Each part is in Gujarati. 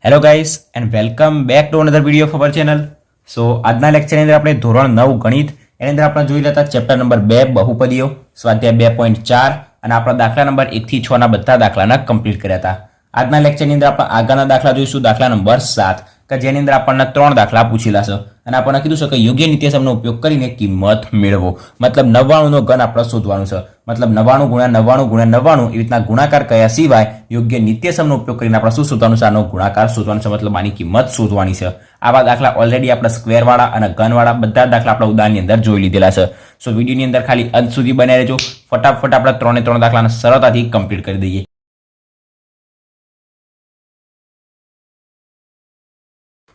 Hello guys and welcome back to another video of our channel. So આજના લેક્ચરની અંદર આપણે ધોરણ 9 ગણિત એની અંદર આપણે જોઈ લેતા ચેપ્ટર નંબર 2 બહુપદીઓ સ્વાધ્યાય 2.4 અને આપણા દાખલા નંબર 1 થી 6 ના બધા દાખલાના કમ્પ્લીટ કર્યા હતા. આજના લેક્ચરની અંદર આપણે આગળના દાખલા જોઈશું, દાખલા નંબર 7 કે જેની અંદર આપણને 3 દાખલા પૂછેલા છે અને આપણને કીધું છે કે યોગ્ય નિત્યસમનો ઉપયોગ કરીને કિંમત મેળવો. મતલબ 99 નો ઘન આપણે શોધવાનું છે. મતલબ 99 ગુણ્યા 99 ગુણ્યા 99 એવી રીતના ગુણાકાર કર્યા સિવાય યોગ્ય નિત્યસમનો ઉપયોગ કરીને આપણે શું શોધવાનું છે? આનો ગુણાકાર શોધવાનો છે, મતલબ આની કિંમત શોધવાની છે. આવા દાખલા ઓલરેડી આપણે સ્ક્વેરવાળા અને ઘનવાળા બધા દાખલા આપણા ઉદાહરણની અંદર જોઈ લીધેલા છે. સો વિડીયોની અંદર ખાલી અંત સુધી બનાવી રહેજો. ફટાફટ આપણે 3 દાખલાને સરળતાથી કમ્પ્લીટ કરી દઈએ.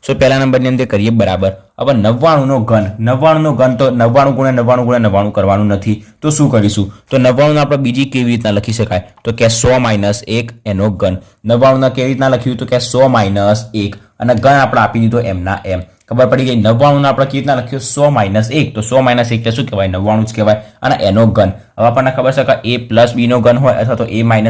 સો પહેલા નંબરની અંદર કરીએ બરાબર. હવે 99 નો ઘન, 99 નો ઘન તો 99 ગુણ્યા 99 ગુણ્યા 99 કરવાનું નથી. તો શું કરીશું? તો 99 આપણે બીજી કેવી રીતના લખી શકાય? તો કે 100 - 1 એનો ઘન. 99 કેવી રીતના લખ્યું? તો કે 100 - 1 અને ઘન આપણે આપી દીધો એમના એમ. ખબર પડી ગઈ. 99 આપણે કેવી રીતના લખ્યું? 100 - 1. તો 100 - 1 એટલે શું કહેવાય? 99 જ કહેવાય અને એનો ઘન. હવે આપણને ખબર છે કે a + b નો ઘન હોય અથવા તો a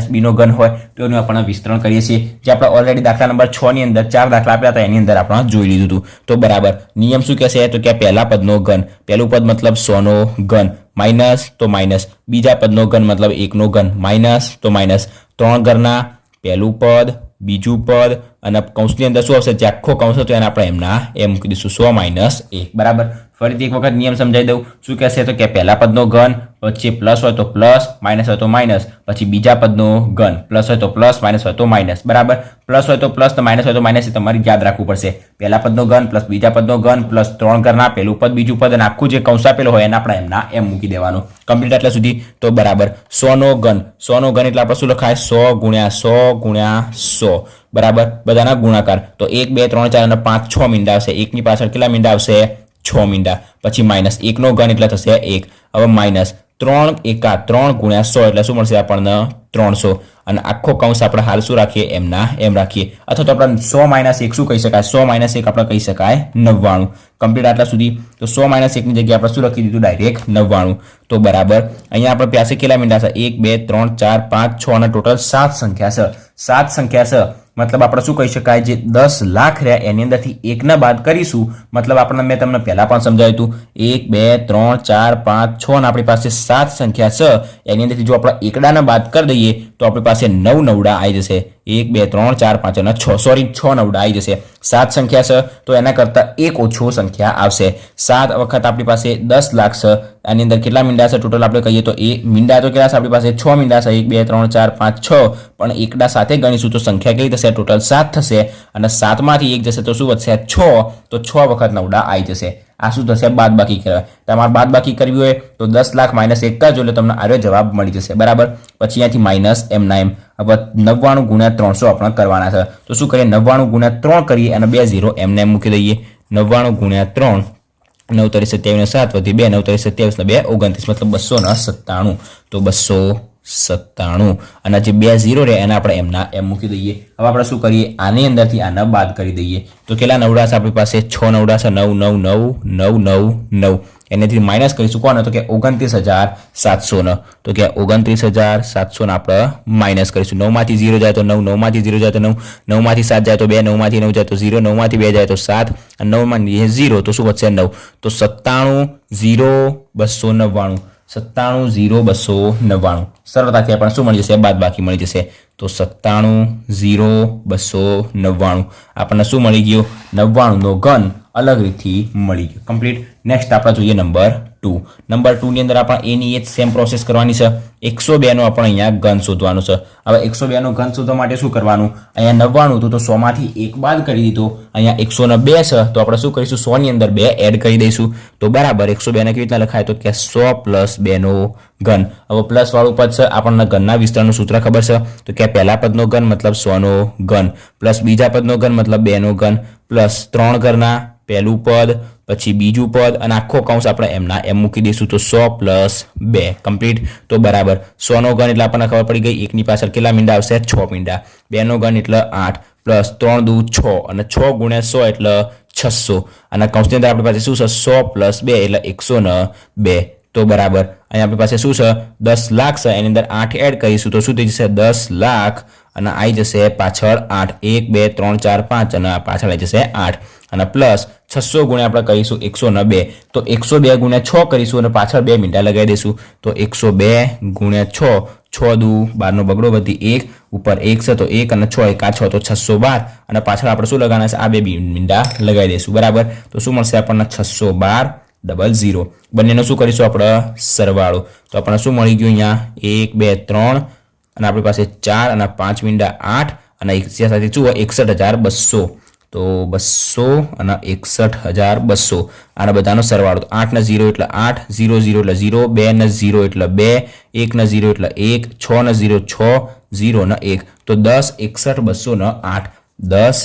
- b નો ઘન હોય તો એનું આપણે વિસ્તરણ કરીએ છીએ, જે આપણે ઓલરેડી દાખલા નંબર 6 ની અંદર 4 દાખલા આપ્યા હતા એની અંદર આપણે જોઈ લીધું હતું. તો બરાબર નિયમ શું કહેશે? તો કે પહેલા પદનો ઘન, પહેલું પદ મતલબ 100 નો ઘન, માઇનસ તો માઇનસ, બીજા પદનો ઘન મતલબ 1 નો ઘન, માઇનસ તો માઇનસ, 3 ઘરના પહેલું પદ, બીજું પદ અને કૌંસની અંદર શું આવશે? જે આખો કૌંસ હતો એને આપણે એમના એમ મૂકી દઈશું, 100 - 1. બરાબર. ફરીથી એક વખત નિયમ સમજાવી દઉં. શું કહેશે? તો કે પહેલા પદનો ઘન, પછી પ્લસ હોય તો પ્લસ, માઇનસ હોય તો માઇનસ, પછી બીજા પદનો ઘન, પ્લસ હોય તો પ્લસ, માઇનસ હોય તો માઇનસ. બરાબર. પ્લસ હોય તો પ્લસ, માઇનસ હોય તો માઇનસ, એ તમારે યાદ રાખવું પડશે. પહેલા પદનો ઘન પ્લસ બીજા પદનો ઘન પ્લસ 3 ઘરના પહેલું પદ, બીજું પદ અને આખું જે કૌંસ આપેલું હોય એને આપણે એમના એમ મૂકી દેવાનું. કમ્પ્લીટ એટલે સુધી. તો બરાબર 100 નો ઘન, 100 નો ઘન એટલે આપણે શું લખાય? 100 ગુણ્યા 100 ગુણ્યા 100. બરાબર. બધાના ગુણાકાર. તો 1 2 3 4 અને 5 6 મીંડા આવશે. એકની પાછળ કેટલા મીંડા આવશે? 6 મીંડા. પછી માઇનસ 1 નો ઘન એટલે થશે 1. હવે માઇનસ 3 એકા 3 ગુણ્યા 100 એટલે શું મળશે આપણને? 300. અને આખો કૌંસ આપણે હાલ શું રાખીએ? એમના એમ રાખીએ. અથવા તો આપણે 100 - 1 શું કહી શકાય? 100 - 1 આપણે કહી શકાય 99. કમ્પ્લીટ આટલા સુધી. તો 100 - 1 ની જગ્યાએ આપણે શું લખી દીધું? ડાયરેક્ટ 99. તો બરાબર અહીંયા આપણે પાસે કેટલા મીંડા છે? 1 2 3 4 5 6 અને ટોટલ 7 સંખ્યા છે. 7 સંખ્યા છે. મતલબ આપણે શું કહી શકાય? જે 10 લાખ રહ્યા એની અંદરથી 1 ને બાદ કરીશું. મતલબ આપણે મેં તમને પહેલા પણ સમજાવ્યું હતું. 1 2 3 4 5 6 અને આપણી પાસે 7 સંખ્યા છે. એની અંદરથી જો આપણે એકડાને બાદ કરી દઈએ તો આપણી પાસે 9 નવડા આવી જશે. 1 2 3 4 5 અને 6, સોરી 6 નવડા આવી જશે. 7 સંખ્યા છે તો એના કરતાં એક ઓછો સંખ્યા આવશે. 7 વખત આપણી પાસે 10 લાખ છે. આની અંદર કેટલા મીંડા છે ટોટલ આપણે કહીએ તો એ મીંડા તો કેટલા છે આપણી પાસે? 6 મીંડા છે. 1 2 3 4 5 6 પણ એકડા સાથે ગણીશું તો સંખ્યા કેવી થશે? ટોટલ 7 થશે અને 7 માંથી 1 જશે તો શું વધશે? 6. તો 6 વખત નવડા આવી જશે. આ શું થશે? બાદબાકી કહેવાય. તમારે બાદબાકી કરવી હોય તો 10 લાખ - 1 કરજો એટલે તમને આરો જવાબ મળી જશે. બરાબર. પછી અહીંયાથી માઇનસ એમના એમ. હવે 99 ગુણ્યા 300 આપણે કરવાના છે. તો શું કરીએ? 99 ગુણ્યા 3 કરીએ અને 2 0 એમને એમ મૂકી દઈએ. 99 ગુણ્યા 3, 9 × 27 7 વધી 2, 9 × 27 2 29, મતલબ 297. તો 297 અને જે 2 0 રહે એને આપણે એમના એમ મૂકી દઈએ. હવે આપણે શું કરીએ? આની અંદરથી આને બાદ કરી દઈએ. તો કેટલા નવડા છે આપણી પાસે? 6 નવડા છે. 9 9 9 9 9 9. એનાથી માઇનસ કરીશું કોને? તો કે 29,700. તો કે 29,700 આપણે માઇનસ કરીશું. 9 માંથી 0 જાય તો 9, 9 માંથી 0 જાય તો 9, 9 માંથી 7 જાય તો 2, 9 માંથી 9 જાય તો 0, 9 માંથી 2 જાય તો 7 અને 9 માંથી 0 તો શું વધશે? 9. તો 97,0,299. 97,0,299. સરળતાથી આપણને શું મળી જશે? બાદબાકી મળી જશે. તો 97,0,299 આપણને શું મળી ગયું? 99 નો ઘન અલગ રીતથી મળી ગયો. કમ્પ્લીટ. નેક્સ્ટ આપણે જોઈએ નંબર 2. નંબર 2 ની અંદર આપણે એની એ જ સેમ પ્રોસેસ કરવાની છે. 102 નો આપણે અહીંયા ઘન શોધવાનો છે. હવે 102 નો ઘન શોધવા માટે શું કરવાનું? અહીંયા 99 હતું તો 100 માંથી 1 બાદ કરી દીધો. અહીંયા 102 છે તો આપણે શું કરીશું? 100 ની અંદર 2 એડ કરી દઈશું. તો બરાબર 102 ને કેવી રીતના લખાય? તો કે 100 + 2 નો ઘન. હવે પ્લસ વાળું પદ છે. આપણને ઘનના વિસ્તરણનું સૂત્ર ખબર છે. તો કે પહેલા પદનો ઘન મતલબ 100 નો ઘન પ્લસ બીજા પદનો ઘન મતલબ 2 નો ઘન પ્લસ 3 ઘરના પહેલું પદ, પછી બીજું પદ અને આખો કૌંસ આપણે એમના એમ મૂકી દઈશું. તો 100 + 2. કમ્પ્લીટ. તો બરાબર 100 નો ઘન એટલે આપણને ખબર પડી ગઈ. એકની પાછળ કેટલા મીંડા આવશે? 6 મીંડા. 2 નો ઘન એટલે 8 પ્લસ 3 દુ 6 અને 6 ગુણ્યા 100 એટલે 600 અને કૌંસની અંદર આપણી પાસે શું છે? 100 + 2 એટલે 102. તો બરાબર અહીંયા આપણી પાસે શું છે? 10 લાખ છે. એની અંદર 8 એડ કરીશું તો શું થઈ જશે? 10 લાખ અને આવી જશે પાછળ 8 1 2 3 4 5 અને પાછળ આવી જશે 8 અને પ્લસ 600 ગુણ્યા આપણે કરીશું 102 તો 102 ગુણ્યા 6 કરીશું અને પાછળ 2 મીંડા લગાવી દઈશું તો 102 ગુણ્યા 6 6 દુ 12 નો બગડો વધી 1 ઉપર 1 છે તો 1 અને 6 એકા 6 તો 612 અને પાછળ આપણે શું લગાવવાના છે આ બે મીંડા લગાવી દઈશું બરાબર તો શું મળશે આપણને 612 00 બંનેનો શું કરીશું આપણે સરવાળો તો આપણને શું મળી ગયું અહીંયા 1 2 3 અને આપણી પાસે 4 અને 5 મીંડા 8 અને સાથે શું 61200 તો 200 અને 61200 આના બધાનો સરવાળો તો 8 ને 0 એટલે 8 0 0 એટલે 0 2 ને 0 એટલે 2 1 ને 0 એટલે 1 6 ને 0 6 0 ને 1 તો 10 61 200 ને 8 10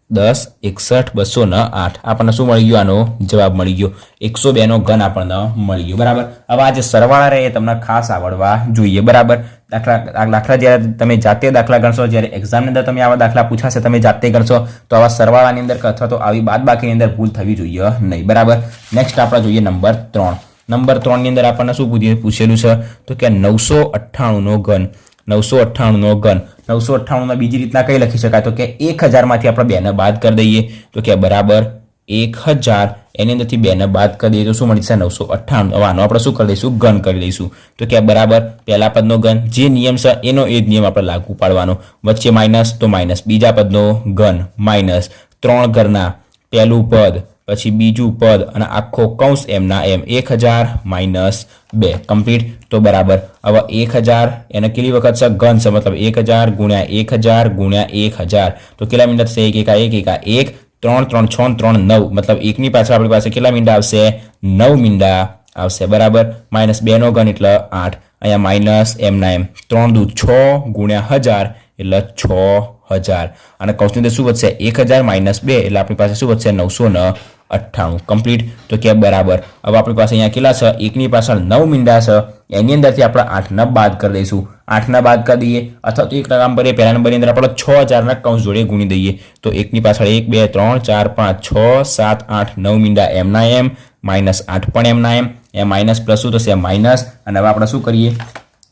10 61 200 ને 8 આપણને શું મળી ગયું આનો જવાબ મળી ગયો 102 નો ઘન આપણને મળી ગયો બરાબર હવે આ જે સરવાળા રહે એ તમને ખાસ આવડવા જોઈએ બરાબર દાખલા જ્યારે તમે જાતે દાખલા ગણશો જ્યારે એક્ઝામની અંદર તમે આવા દાખલા પૂછાશે તમે જાતે ગણશો તો આવા સરવાળાની અંદર અથવા તો આવી બાદબાકીની અંદર ભૂલ થવી જોઈએ નહીં બરાબર નેક્સ્ટ આપણે જોઈએ નંબર 3 ની અંદર આપણને શું પૂછેલું છે તો કે 998 નો ઘન 998 નો ઘન 998 માં બીજી રીતના કઈ લખી શકાય તો કે 1000 માંથી આપણે 2 ને બાદ કરી દઈએ તો કે બરાબર 1000 એની અંદરથી 2 ને બાદ કરી દઈએ તો શું મળી જશે 998 હવે આનો આપણે શું કરી દઈશું ઘન કરી દઈશું તો કે બરાબર પહેલા પદનો ઘન જે નિયમ છે એનો એ જ નિયમ આપણે લાગુ પાડવાનો વચ્ચે માઇનસ તો માઇનસ બીજા પદનો ઘન માઇનસ 3 ઘરના પહેલું પદ પછી બીજું પદ અને આખો કૌંસ એમના એમ 1000 માઇનસ 2 કમ્પ્લીટ તો બરાબર હવે 1000 એને કેટલી વખત છે ઘન છે મતલબ 1000 ગુણ્યા 1000 ગુણ્યા 1000 તો કેટલા મિનિટ છે 1 એકા 1 3 3 6 3 9 મતલબ 1 ની પાછળ આપણી પાસે કેટલા મીંડા આવશે 9 મીંડા આવશે બરાબર માઇનસ 2 નો ઘન એટલે 8 અહીંયા માઇનસ એમના એમ 3 દુ 6 ગુણ્યા 1000 એટલે 6000 અને કૌંસની અંદર શું વધશે 1000 માઇનસ 2 એટલે આપણી પાસે શું વધશે 998 કમ્પ્લીટ તો કે બરાબર હવે આપણી પાસે અહીંયા કેટલા છે 1 ની પાછળ 9 મીંડા છે એની અંદરથી આપણે 8 ને બાદ કરી દઈશું 8 ને બાદ કરી દઈએ અથવા તો એક કામ કરીએ પહેલા નંબરની અંદર આપણે 6000 ના કૌંસ જોડે ગુણી દઈએ તો 1 ની પાછળ 1 2 3 4 5 6 7 8 9 મીંડા એમના એમ માઇનસ 8 પણ એમના એમ એ માઇનસ પ્લસ શું થશે માઇનસ અને હવે આપણે શું કરીએ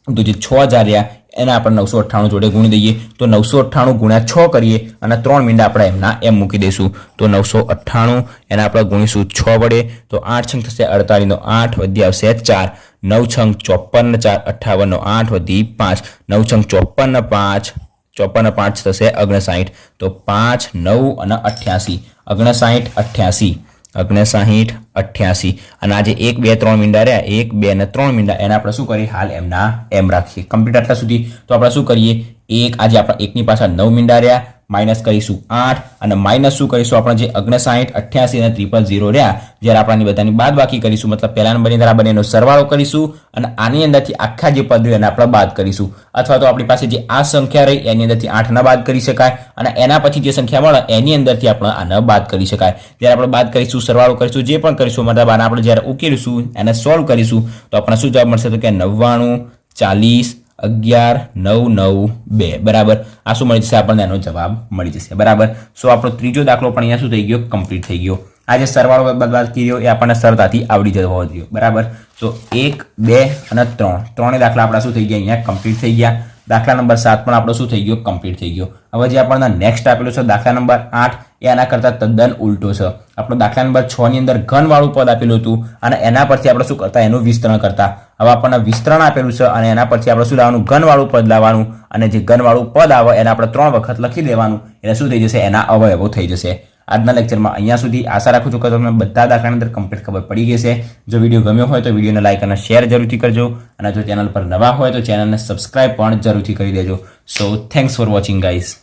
તો જે 6000 રહ્યા એને આપણે 998 જોડે ગુણી દઈએ તો 998 ગુણ્યા 6 કરીએ અને 3 મીંડા આપણે એમના એમ મૂકી દઈશું તો 998 એને આપણે ગુણીશું 6 વડે તો 8 છંગ થશે 48 નો 8 વધી આવશે 4 9 છંગ 54 4 58 નો 8 વધી 5 9 છંગ 54 ને 5 54 ને 5 થશે 59 તો 5 9 અને 88 59 88 અને આજે 1 2 3 મીંડા રહ્યા 1 2 ને 3 મીંડા એને આપણે શું કરીએ હાલ એમના એમ રાખીએ કમ્પ્લીટ આટલા સુધી તો આપણે શું કરીએ આજે આપણે 1 ની પાછળ 9 મીંડા રહ્યા માઇનસ કરીશું 8 અને માઇનસ શું કરીશું આપણે જે 59 88 અને 000 રહ્યા જ્યારે આપણાની બધાની બાદબાકી કરીશું મતલબ પહેલા નંબરની અંદર આ બંનેનો સરવાળો કરીશું અને આની અંદરથી આખા જે પદ એને આપણે બાદ કરીશું અથવા તો આપણી પાસે જે આ સંખ્યા રહી એની અંદરથી 8 ના બાદ કરી શકાય અને એના પછી જે સંખ્યા મળે એની અંદરથી આપણે આને બાદ કરી શકાય જ્યારે આપણે બાદ કરીશું સરવાળો કરીશું જે પણ કરીશું મતલબ આને આપણે જ્યારે ઉકેલીશું એને સોલ્વ કરીશું તો આપણને શું જવાબ મળશે તો કે 99 40 11 9 9 2 બરાબર આ શું મળી જશે આપણને એનો જવાબ મળી જશે બરાબર સો આપણો ત્રીજો દાખલો પણ અહીંયા શું થઈ ગયો કમ્પ્લીટ થઈ ગયો આ જે સરવાળો બાદબાકી કર્યો એ આપણને સરળતાથી આવડી જવો જોઈએ બરાબર સો 1 2 અને 3 ત્રણે દાખલા આપણા શું થઈ ગયા અહીંયા કમ્પ્લીટ થઈ ગયા દાખલા નંબર 7 પણ આપણો શું થઈ ગયો કમ્પ્લીટ થઈ ગયો હવે જે આપણને નેક્સ્ટ આપેલું છે દાખલા નંબર 8 એ આના કરતાં તદ્દન ઉલટો છે આપણો દાખલા નંબર 6 ની અંદર ઘનવાળું પદ આપેલું હતું અને એના પરથી આપણે શું કરતા એનું વિસ્તરણ કરતા હવે આપણને વિસ્તરણ આપેલું છે અને એના પરથી આપણે શું લાવવાનું ઘનવાળું પદ લાવવાનું અને જે ઘનવાળું પદ આવે એને આપણે 3 વખત લખી દેવાનું એટલે શું થઈ જશે એના અવયવો થઈ જશે આજના લેક્ચરમાં અહીંયા સુધી આશા રાખું છું કે તમને બધા દાખલાની અંદર કમ્પ્લીટ ખબર પડી ગઈ છે જો વિડીયો ગમ્યો હોય તો વિડીયોને લાઈક અને શેર જરૂરથી કરજો અને જો ચેનલ પર નવા હોય તો ચેનલને સબસ્ક્રાઇબ પણ જરૂરથી કરી દેજો સો થેન્ક્સ ફોર વોચિંગ ગાઈઝ